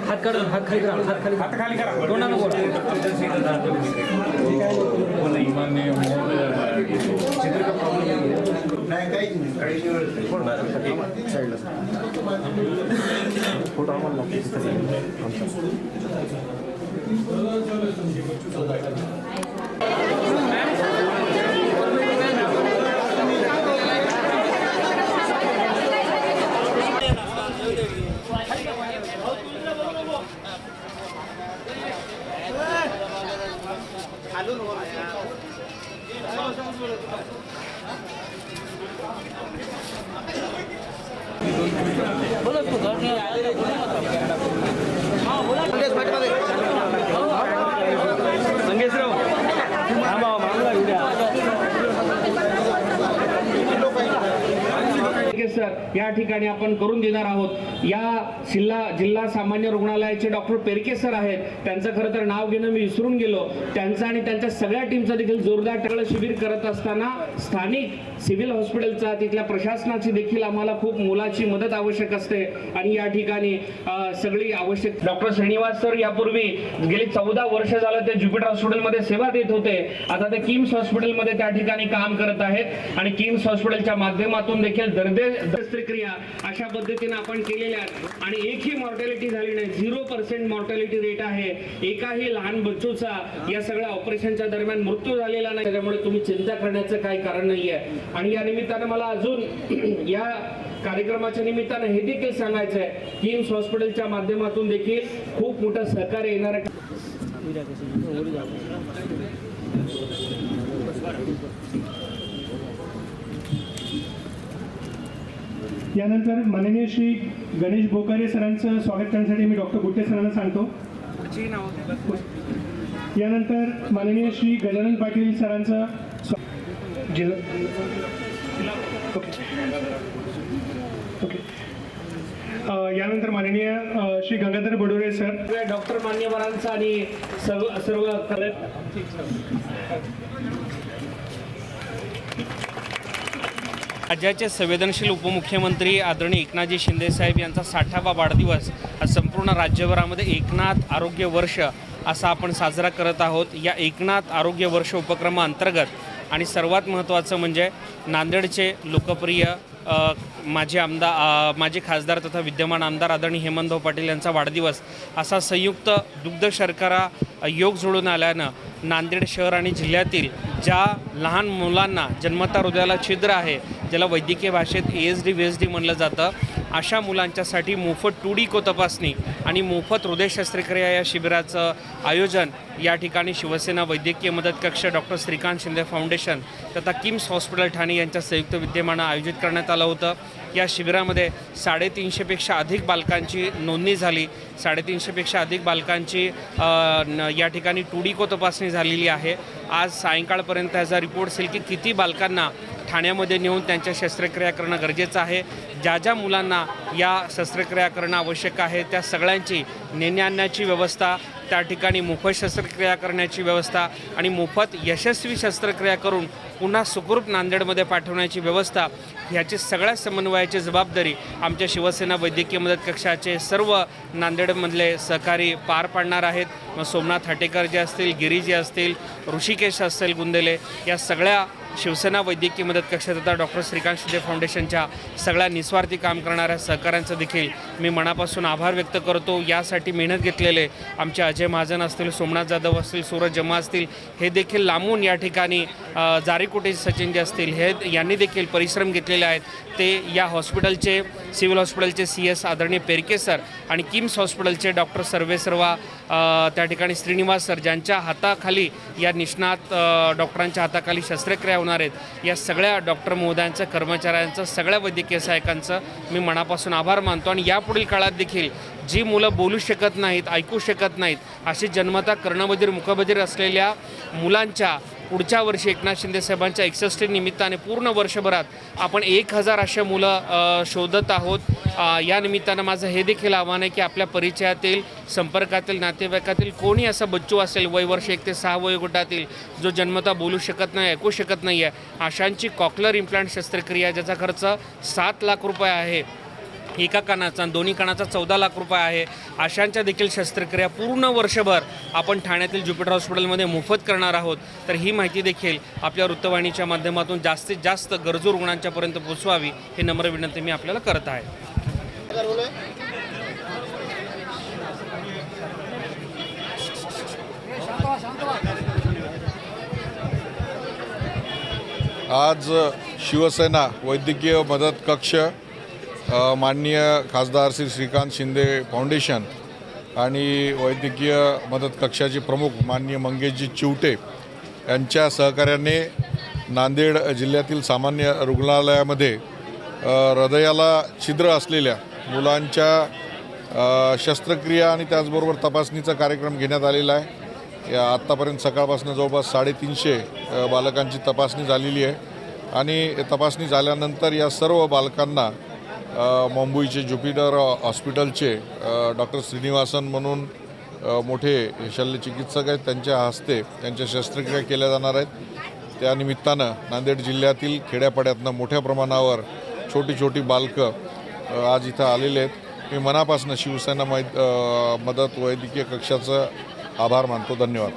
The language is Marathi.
हात काढून हात खाली करा, हात खाली करा, तोंडानं बोला. फोटो आम्हाला सर या ठिकाणी आपण करून देणार आहोत. या जिल्हा सामान्य रुग्णालयाचे डॉक्टर पेरके सर आहेत. त्यांचं खरं तर नाव घेणं मी विसरून गेलो. त्यांचं आणि त्यांच्या सगळ्या टीमचं देखील जोरदार टाळं शिबिर करत असताना स्थानिक सिव्हिल हॉस्पिटलचा तिथल्या प्रशासनाची देखील आम्हाला खूप मोलाची मदत आवश्यक असते आणि या ठिकाणी सगळी आवश्यक डॉक्टर श्रीनिवास सर यापूर्वी गेली 14 वर्ष झालं ते ज्युपिटर हॉस्पिटलमध्ये सेवा देत होते. आता ते किम्स हॉस्पिटलमध्ये त्या ठिकाणी काम करत आहेत आणि किम्स हॉस्पिटलच्या माध्यमातून देखील शस्त्रक्रिया अशा पद्धतीने आपण केलेल्या आहेत आणि एकही मॉर्टॅलिटी झाली नाही. 0% मॉर्टॅलिटी रेट आहे. एकाही लहान बच्चूचा या सगळ्या ऑपरेशनच्या दरम्यान मृत्यू झालेला नाही. त्यामुळे तुम्ही चिंता करण्याचं काही कारण नाहीये. आणि या निमित्तानं मला अजून या कार्यक्रमाच्या निमित्तानं हे देखील सांगायचं आहे किम्स हॉस्पिटलच्या माध्यमातून देखील खूप मोठं सहकार्य येणार आहे. यानंतर माननीय श्री गणेश बोकारे सरांचं स्वागत करण्यासाठी मी डॉक्टर गुट्टे सरांना सांगतो. यानंतर माननीय श्री गजानन पाटील सरांचं यानंतर माननीय श्री गंगाधर बडोरे सर, डॉक्टर मान्यवरांचा आणि सर्व राज्याचे संवेदनशील उपमुख्यमंत्री आदरणीय एकनाथजी शिंदे साहेब यांचा 60वा वाढदिवस हा संपूर्ण राज्यभरामध्ये एकनाथ आरोग्य वर्ष असा आपण साजरा करत आहोत. या एकनाथ आरोग्य वर्ष उपक्रमाअंतर्गत आणि सर्वात महत्त्वाचं म्हणजे नांदेडचे लोकप्रिय माजी खासदार तथा विद्यमान आमदार आदरणीय हेमंतभाऊ पाटील यांचा वाढदिवस असा संयुक्त दुग्ध शर्करा योग जोडून आल्यानं नांदेड शहर आणि जिल्ह्यातील ज्या लहान मुलांना जन्मता हृदयाला छिद्र आहे, ज्याला वैद्यकीय भाषेत ASD VSD म्हणलं जातं, अशा मुलांच्यासाठी मोफत 2D को तपासणी आणि मोफत हृदय शस्त्रक्रिया या शिबिराचं आयोजन या ठिकाणी शिवसेना वैद्यकीय मदत कक्ष, डॉक्टर श्रीकांत शिंदे फाउंडेशन तथा किम्स हॉस्पिटल ठाणे यांच्या संयुक्त विद्यमानं आयोजित करण्यात आलं होतं. या शिबिरामध्ये 350पेक्षा अधिक बालकांची नोंदणी झाली. 350पेक्षा अधिक बालकांची या ठिकाणी 2D को तपासणी झालेली आहे. आज सायंकाळपर्यंत याचा रिपोर्ट येईल की किती बालकांना ठाण्यामध्ये नेऊन त्यांच्या शस्त्रक्रिया करणं गरजेचं आहे. ज्या मुलांना या शस्त्रक्रिया करणं आवश्यक आहे त्या सगळ्यांची नेण्या आणण्याची व्यवस्था, त्या ठिकाणी मोफत शस्त्रक्रिया करण्याची व्यवस्था आणि मोफत यशस्वी शस्त्रक्रिया करून पुन्हा सुखरूप नांदेडमध्ये पाठवण्याची व्यवस्था, ह्याची सगळ्या समन्वयाची जबाबदारी आमच्या शिवसेना वैद्यकीय मदत कक्षाचे सर्व नांदेडमधले सहकारी पार पाडणार आहेत. मग सोमनाथ हटेकर जे असतील, गिरी जे असतील, ऋषिकेश असतील गुंदेले, या सगळ्या शिवसेना वैद्यकीय मदत कक्ष तथा डॉक्टर श्रीकांत शिंदे फाउंडेशनच्या सगळ्या निस्वार्थी काम करणाऱ्या सहकाऱ्यांचं देखील मी मनापासून आभार व्यक्त करतो. यासाठी मेहनत घेतलेले आमचे अजय महाजन असतील, सोमनाथ जाधव असतील, सूरज जमा असतील, हे देखील लांबून या ठिकाणी जारीकुटे सचिन जे असतील, हे यांनी देखील परिश्रम घेतलेले आहेत. ते या हॉस्पिटलचे सिव्हिल हॉस्पिटलचे CS आदरणीय पेरके सर आणि किम्स हॉस्पिटलचे डॉक्टर सर्वेसर्वा त्या ठिकाणी श्रीनिवास सर, ज्यांच्या हाताखाली या निष्णात डॉक्टरांच्या हाताखाली शस्त्रक्रिया होणार आहेत, या सगळ्या डॉक्टर महोदयांचं, कर्मचाऱ्यांचं, सगळ्या वैद्यकीय सहायकांचं मी मनापासून आभार मानतो. आणि यापुढील काळात देखील जी मुलं बोलू शकत नाहीत, ऐकू शकत नाहीत, अशी जन्मता कर्णबधीर मुखबधीर असलेल्या मुलांच्या पुढच्या वर्षी एकनाथ शिंदे साहेबांच्या 61 निमित्ताने पूर्ण वर्षभरात आपण 1000 अशा मुलं शोधत आहोत। या निमित्तानं माझं हे देखील आव्हान आहे की आपल्या परिचयातील, संपर्कातील, नातेवाईकातील कोणी असा बच्चू असेल वय वर्ष 1 ते 6 वयोगटातील जो जन्मतः बोलू शकत नाही, ऐकू शकत नाही आहे, अशांची कॉक्लर इम्प्लांट शस्त्रक्रिया ज्याचा खर्च 7 लाख रुपये आहे, एका कानाचा आणि दोन्ही कानाचा 14 लाख रुपये आहे, अशांच्या देखील शस्त्रक्रिया पूर्ण वर्षभर आपण ठाण्यातील ज्युपिटर हॉस्पिटलमध्ये मोफत करणार आहोत। तर ही माहिती देखील आपल्या वृत्तवाहिनीच्या माध्यमातून जास्तीत जास्त गरजू रुग्णांच्यापर्यंत पोचवावी हे नम्र विनंती मी आपल्याला करत आहे। आज शिवसेना वैद्यकीय मदत कक्ष, माननीय खासदार श्री श्रीकांत शिंदे फाउंडेशन आणि वैद्यकीय मदत कक्षाचे प्रमुख माननीय मंगेशजी चिवटे यांच्या सहकार्याने नांदेड जिल्ह्यातील सामान्य रुग्णालयामध्ये हृदयाला छिद्र असलेल्या मुलांच्या शस्त्रक्रिया आणि त्याचबरोबर तपासणीचा कार्यक्रम घेण्यात आलेला आहे। या आत्तापर्यंत सकाळपासून जवळपास 350 बालकांची तपासणी झालेली आहे आणि तपासणी झाल्यानंतर या सर्व बालकांना मुंबईचे ज्युपिटर हॉस्पिटलचे डॉक्टर श्रीनिवासन म्हणून मोठे शल्यचिकित्सक आहेत, त्यांच्या हस्ते त्यांच्या शस्त्रक्रिया केल्या जाणार आहेत। त्यानिमित्तानं नांदेड जिल्ह्यातील खेड्यापाड्यातनं मोठ्या प्रमाणावर छोटी छोटी बालकं आज इथं आलेले आहेत। मी मनापासून शिवसेना मदत वैद्यकीय कक्षाचं आभार मानतो। धन्यवाद।